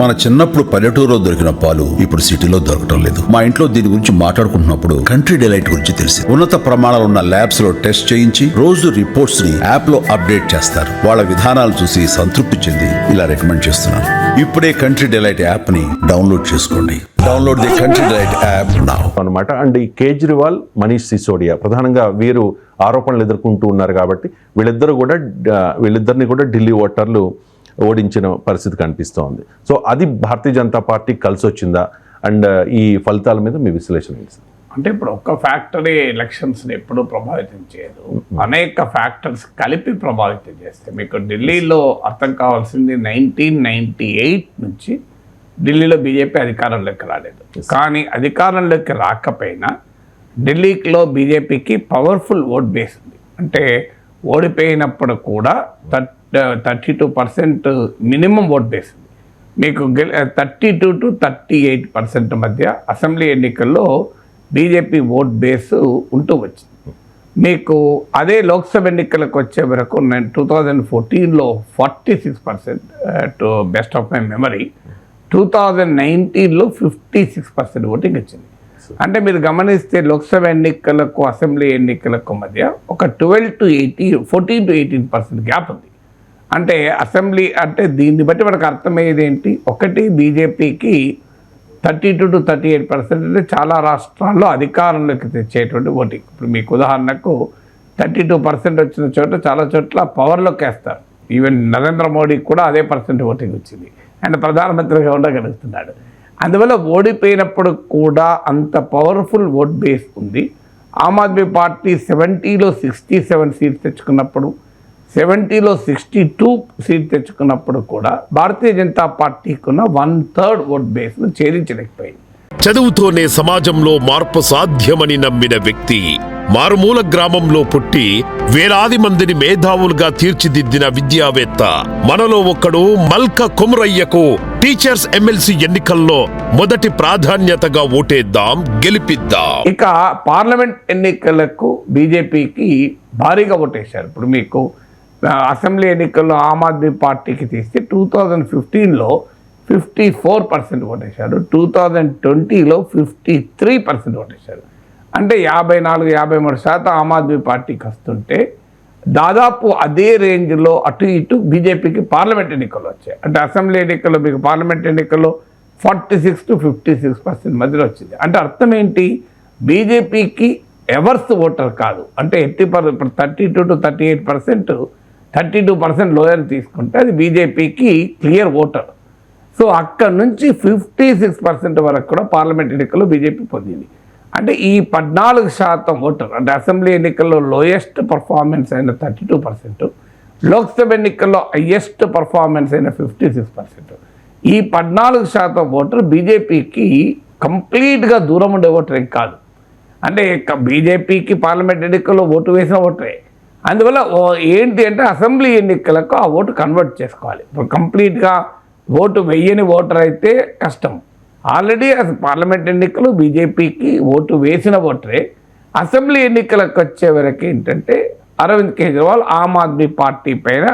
మన చిన్నప్పుడు పల్లెటూరులో దొరికిన పాలు ఇప్పుడు సిటీలో దొరకటం లేదు. మా ఇంట్లో దీని గురించి మాట్లాడుకుంటున్నప్పుడు కంట్రీ డిలైట్ గురించి తెలిసి ఉన్నత ప్రమాణాలు ఉన్న ల్యాబ్స్ లో టెస్ట్ చేయించి రోజు రిపోర్ట్స్ ని యాప్ లో అప్డేట్ చేస్తారు. వాళ్ళ విధానాలు చూసి సంతృప్తి చెంది ఇలా రికమెండ్ చేస్తున్నాను. ఇప్పుడే కంట్రీ డిలైట్ యాప్ ని డౌన్లోడ్ చేసుకోండి. Download the country delight app now అన్నమాట. అండ్ ఈ కేజ్రీవాల్, మనీష్ సిసోడియా ప్రధానంగా వీరు ఆరోపణలు ఎదుర్కొంటూ ఉన్నారు కాబట్టి వీళ్ళిద్దరిని కూడా ఢిల్లీ ఓటర్లు ఓడించిన పరిస్థితి కనిపిస్తోంది. సో అది భారతీయ జనతా పార్టీ కలిసి వచ్చిందా? అండ్ ఈ ఫలితాల మీద మీ విశ్లేషణ ఏంటి? అంటే ఇప్పుడు ఒక్క ఫ్యాక్టరీ ఎలక్షన్స్ని ఎప్పుడూ ప్రభావితం చేయదు, అనేక ఫ్యాక్టర్స్ కలిపి ప్రభావితం చేస్తాయి. మీకు ఢిల్లీలో అర్థం కావాల్సింది 1998 నుంచి ఢిల్లీలో బీజేపీ అధికారంలోకి రాలేదు. కానీ అధికారంలోకి రాకపోయినా ఢిల్లీలో బీజేపీకి పవర్ఫుల్ ఓట్ బేస్ ఉంది. అంటే ఓడిపోయినప్పుడు కూడా 32% మినిమం ఓట్ బేస్ ఉంది. మీకు 32 to 38% మధ్య అసెంబ్లీ ఎన్నికల్లో బీజేపీ ఓట్ బేస్ ఉంటూ వచ్చింది. మీకు అదే లోక్సభ ఎన్నికలకు వచ్చే వరకు 2014లో 46% to best of my memory, 2019లో 56% ఓటింగ్ వచ్చింది. అంటే మీరు గమనిస్తే లోక్సభ ఎన్నికలకు అసెంబ్లీ ఎన్నికలకు మధ్య ఒక 14 to 18% గ్యాప్ ఉంది. అంటే అసెంబ్లీ అంటే దీన్ని బట్టి మనకు అర్థమయ్యేది ఏంటి, ఒకటి బీజేపీకి 32 to 38% అంటే చాలా రాష్ట్రాల్లో అధికారంలోకి తెచ్చేటువంటి ఓటింగ్. ఇప్పుడు మీకు ఉదాహరణకు 32% వచ్చిన చోట చాలా చోట్ల పవర్లోకి వేస్తారు. ఈవెన్ నరేంద్ర మోడీకి కూడా అదే పర్సెంట్ ఓటింగ్ వచ్చింది, ఆయన ప్రధానమంత్రిగా ఉండగలుగుతున్నాడు. అందువల్ల ఓడిపోయినప్పుడు కూడా అంత పవర్ఫుల్ ఓట్ బేస్ ఉంది. ఆమ్ ఆద్మీ పార్టీ 70లో 67 సీట్స్ తెచ్చుకున్నప్పుడు, 70లో 62 సీట్ తెచ్చుకున్నప్పుడు కూడా భారతీయ జనతా పార్టీకి ఉన్న 1/3 ఓట్ బేస్ను ఛేదించలేకపోయింది. చదువుతోనే సమాజంలో మార్పు సాధ్యమని నమ్మిన వ్యక్తి, మారుమూల గ్రామంలో పుట్టి వేలాది మందిని మేధావులుగా తీర్చిదిద్దిన విద్యావేత్త, మనలో ఒక్కడు మల్క కుమరయ్యకు టీచర్స్ ఎమ్మెల్సీ ఎన్నికల్లో మొదటి ప్రాధాన్యతగా ఓటేద్దాం, గెలిపిద్దాం. ఇక పార్లమెంట్ ఎన్నికలకు బీజేపీకి భారీగా ఓటేశారు. ఇప్పుడు మీకు అసెంబ్లీ ఎన్నికల్లో ఆమ్ ఆద్మీ పార్టీకి తీస్తే 2015లో 54% ఓటేశారు, 2020లో 53% ఓటేశారు. అంటే 54-53% ఆమ్ ఆద్మీ పార్టీకి వస్తుంటే దాదాపు అదే రేంజ్లో అటు ఇటు బీజేపీకి పార్లమెంట్ ఎన్నికలు వచ్చాయి. అంటే అసెంబ్లీ ఎన్నికల్లో మీకు పార్లమెంట్ ఎన్నికల్లో 46 to 56% మధ్యలో వచ్చింది. అంటే అర్థం ఏంటి, బీజేపీకి ఎవర్స్ ఓటర్ కాదు. అంటే ఇప్పుడు 32 to 38%, 32% లోయర్ తీసుకుంటే అది బీజేపీకి క్లియర్ ఓటర్. సో అక్కడ నుంచి 56% వరకు కూడా పార్లమెంట్ ఎన్నికల్లో బీజేపీ పొందింది. అంటే ఈ 14% ఓటర్, అంటే అసెంబ్లీ ఎన్నికల్లో లోయెస్ట్ పర్ఫార్మెన్స్ అయిన 32%, లోక్సభ ఎన్నికల్లో హయ్యెస్ట్ పర్ఫార్మెన్స్ అయిన 56%, ఈ 14% ఓటర్ బీజేపీకి కంప్లీట్గా దూరం ఉండే ఓటర్ ఏం కాదు. అంటే బీజేపీకి పార్లమెంట్ ఎన్నికల్లో ఓటు వేసిన ఓటరే. అందువల్ల ఏంటి అంటే అసెంబ్లీ ఎన్నికలకు ఆ ఓటు కన్వర్ట్ చేసుకోవాలి. ఇప్పుడు కంప్లీట్గా ఓటు వెయ్యని ఓటర్ అయితే కష్టం. ఆల్రెడీ పార్లమెంట్ ఎన్నికలు బీజేపీకి ఓటు వేసిన ఓటరే. అసెంబ్లీ ఎన్నికలకు వచ్చే వరకు ఏంటంటే అరవింద్ కేజ్రీవాల్ ఆమ్ ఆద్మీ పార్టీ పైన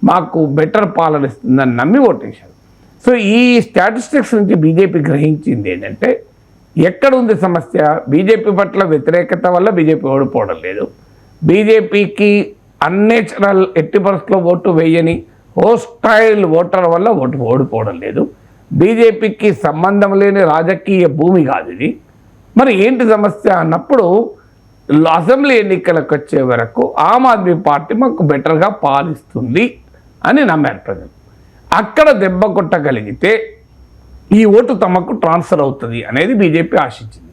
మాకు బెటర్ పాలన ఇస్తుందని నమ్మి ఓటేశారు. సో ఈ స్టాటిస్టిక్స్ నుంచి బీజేపీ గ్రహించింది ఏంటంటే ఎక్కడ ఉంది సమస్య, బీజేపీ పట్ల వ్యతిరేకత వల్ల బీజేపీ ఓడిపోవడం లేదు, బీజేపీకి అన్నేచురల్ ఎట్టి పరిస్థితుల్లో ఓటు వేయని హోస్టైల్ ఓటర్ వల్ల ఓడిపోవడం లేదు, బీజేపీకి సంబంధం లేని రాజకీయ భూమి కాదు ఇది. మరి ఏంటి సమస్య అన్నప్పుడు అసెంబ్లీ ఎన్నికలకు వచ్చే వరకు ఆమ్ ఆద్మీ పార్టీ మాకు బెటర్గా పాలిస్తుంది అని నమ్మారు ప్రజలు. అక్కడ దెబ్బ కొట్టగలిగితే ఈ ఓటు తమకు ట్రాన్స్ఫర్ అవుతుంది అనేది బీజేపీ ఆశించింది.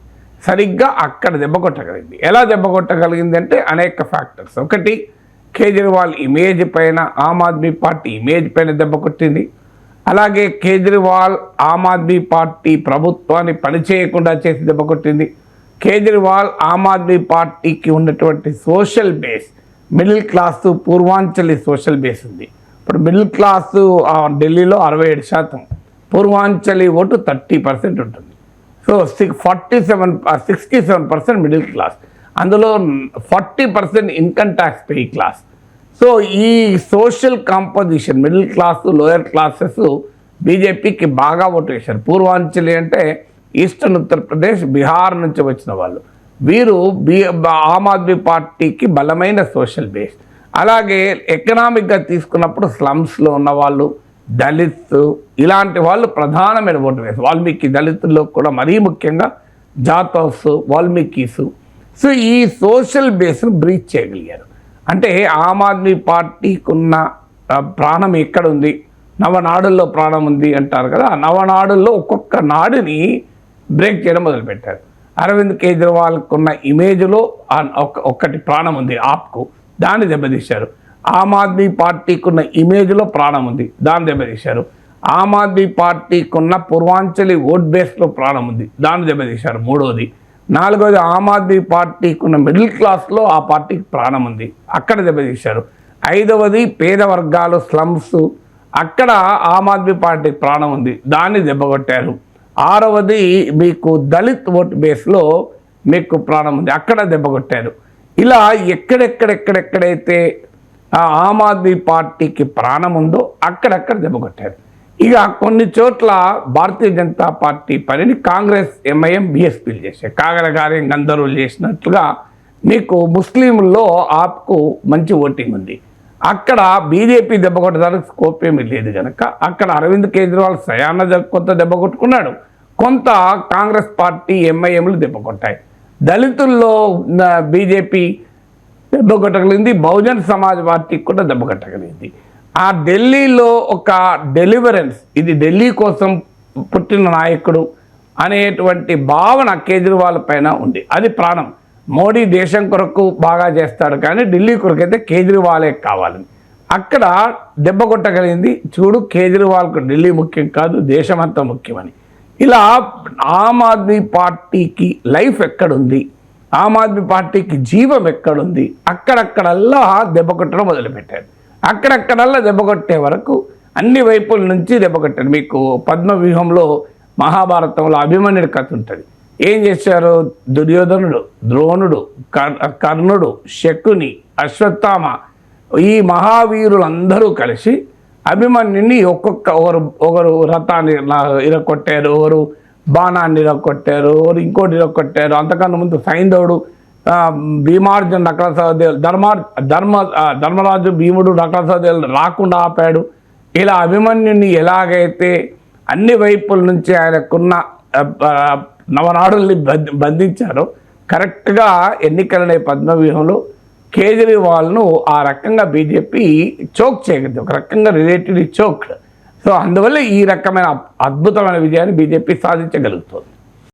సరిగ్గా అక్కడ దెబ్బ కొట్టగలిగింది. ఎలా దెబ్బ కొట్టగలిగింది అంటే అనేక ఫ్యాక్టర్స్. ఒకటి, కేజ్రీవాల్ ఇమేజ్ పైన, ఆమ్ ఆద్మీ పార్టీ ఇమేజ్ పైన దెబ్బ కొట్టింది. అలాగే కేజ్రీవాల్ ఆమ్ ఆద్మీ పార్టీ ప్రభుత్వాన్ని పనిచేయకుండా చేసి దెబ్బ కొట్టింది. కేజ్రీవాల్ ఆమ్ ఆద్మీ పార్టీకి ఉన్నటువంటి social base, middle class Purvanchali social base ఉంది. ఇప్పుడు మిడిల్ క్లాసు ఢిల్లీలో 67%, పూర్వాంచలి ఓటు 30% ఉంటుంది. సో 67% మిడిల్ క్లాస్, అందులో 40% income tax pay class. So ఈ social composition middle class lower classes బీజేపీకి బాగా ఓటు వేశారు. పూర్వాంచలి అంటే ఈస్టర్న్ ఉత్తరప్రదేశ్, బీహార్ నుంచి వచ్చిన వాళ్ళు. వీరు ఆమ్ ఆద్మీ పార్టీకి బలమైన సోషల్ బేస్. అలాగే ఎకనామిక్గా తీసుకున్నప్పుడు స్లమ్స్లో ఉన్న వాళ్ళు, దళిత్స్, ఇలాంటి వాళ్ళు ప్రధానమైన ఓటు వేశారు. వాల్మీకి దళితుల్లో కూడా మరీ ముఖ్యంగా జాతవ్స్, వాల్మీకీస్. సో ఈ సోషల్ బేస్ను బ్రీచ్ చేయగలిగారు. అంటే ఆమ్ ఆద్మీ పార్టీకి ఉన్న ప్రాణం ఎక్కడ ఉంది, నవనాడుల్లో ప్రాణం ఉంది అంటారు కదా. ఆ నవనాడుల్లో ఒక్కొక్క నాడుని బ్రేక్ చేయడం మొదలుపెట్టారు. అరవింద్ కేజ్రీవాల్కు ఉన్న ఇమేజ్లో ఒక్కటి ప్రాణం ఉంది, ఆప్కు, దాన్ని దెబ్బతీశారు. ఆమ్ ఆద్మీ పార్టీకి ఉన్న ఇమేజ్లో ప్రాణం ఉంది, దాన్ని దెబ్బతీశారు. ఆమ్ ఆద్మీ పార్టీకి ఉన్న పూర్వాంచలి ఓట్ బేస్లో ప్రాణం ఉంది, దాన్ని దెబ్బతీశారు. మూడోది. నాలుగోది, ఆమ్ ఆద్మీ పార్టీకి ఉన్న మిడిల్ క్లాస్లో ఆ పార్టీకి ప్రాణం ఉంది, అక్కడ దెబ్బతీశారు. ఐదవది, పేద వర్గాలు, స్లమ్స్, అక్కడ ఆమ్ ఆద్మీ పార్టీకి ప్రాణం ఉంది, దాన్ని దెబ్బకొట్టారు. ఆరవది, మీకు దళిత్ ఓట్ బేస్లో మీకు ప్రాణం ఉంది, అక్కడ దెబ్బకొట్టారు. ఇలా ఎక్కడెక్కడెక్కడెక్కడైతే ఆమ్ ఆద్మీ పార్టీకి ప్రాణం ఉందో అక్కడక్కడ దెబ్బకొట్టారు. ఇక కొన్ని చోట్ల భారతీయ జనతా పార్టీ పనిని కాంగ్రెస్, ఎంఐఎం, బీఎస్పీలు చేశాయి. కాగలగారి గంధర్వులు చేసినట్లుగా మీకు ముస్లింల్లో ఆప్కు మంచి ఓటింగ్ ఉంది. అక్కడ బీజేపీ దెబ్బ కొట్టడానికి స్కోప్ ఏమీ లేదు కనుక అక్కడ అరవింద్ కేజ్రీవాల్ సయాన కొంత దెబ్బ కొట్టుకున్నాడు, కొంత కాంగ్రెస్ పార్టీ, ఎంఐఎంలు దెబ్బ కొట్టాయి. దళితుల్లో బీజేపీ దెబ్బ కొట్టగలిగింది, బహుజన్ సమాజ్ పార్టీకి కూడా దెబ్బ కొట్టగలిగింది. ఆ ఢిల్లీలో ఒక డెలివరెన్స్, ఇది ఢిల్లీ కోసం పుట్టిన నాయకుడు అనేటువంటి భావన కేజ్రీవాల్ పైన ఉంది. అది ప్రాణం. మోడీ దేశం కొరకు బాగా చేస్తాడు కానీ ఢిల్లీ కొరకు అయితే కేజ్రీవాలే కావాలని అక్కడ దెబ్బ కొట్టగలిగింది. చూడు, కేజ్రీవాల్కు ఢిల్లీ ముఖ్యం కాదు, దేశమంతా ముఖ్యమని. ఇలా ఆమ్ ఆద్మీ పార్టీకి లైఫ్ ఎక్కడుంది, ఆమ్ ఆద్మీ పార్టీకి జీవం ఎక్కడుంది, అక్కడక్కడల్లా దెబ్బ కొట్టడం మొదలుపెట్టారు. అక్కడక్కడల్లా దెబ్బ కొట్టే వరకు అన్ని వైపుల నుంచి దెబ్బ కొట్టారు. మీకు పద్మవ్యూహంలో మహాభారతంలో అభిమన్యుడి కథ ఉంటుంది. ఏం చేశారు? దుర్యోధనుడు, ద్రోణుడు, కర్ణుడు, శకుని, అశ్వత్థామ, ఈ మహావీరులందరూ కలిసి అభిమన్యుని ఒకరు రథాన్ని ఇరగొట్టారు, ఒకరు బాణాన్ని ఇరగొట్టారు, ఒకరు ఇంకోటి ఇరగొట్టారు. అంతకన్నా ముందు సైంధవుడు భీమార్జున నకల సహదేవులు, ధర్మరాజు భీముడు నకల సహదేవులు రాకుండా ఆపాడు. ఇలా అభిమన్యుని ఎలాగైతే అన్ని వైపుల నుంచి ఆయనకున్న నవనాడుల్ని బంధించారో కరెక్ట్గా ఎన్నికలనే పద్మవ్యూహంలో కేజ్రీవాల్ను ఆ రకంగా బీజేపీ చోక్ చేయగలిగింది, ఒక రకంగా రిలేటివ్లీ చోక్డ్. సో అందువల్ల ఈ రకమైన అద్భుతమైన విజయాన్ని బీజేపీ సాధించగలుగుతుంది.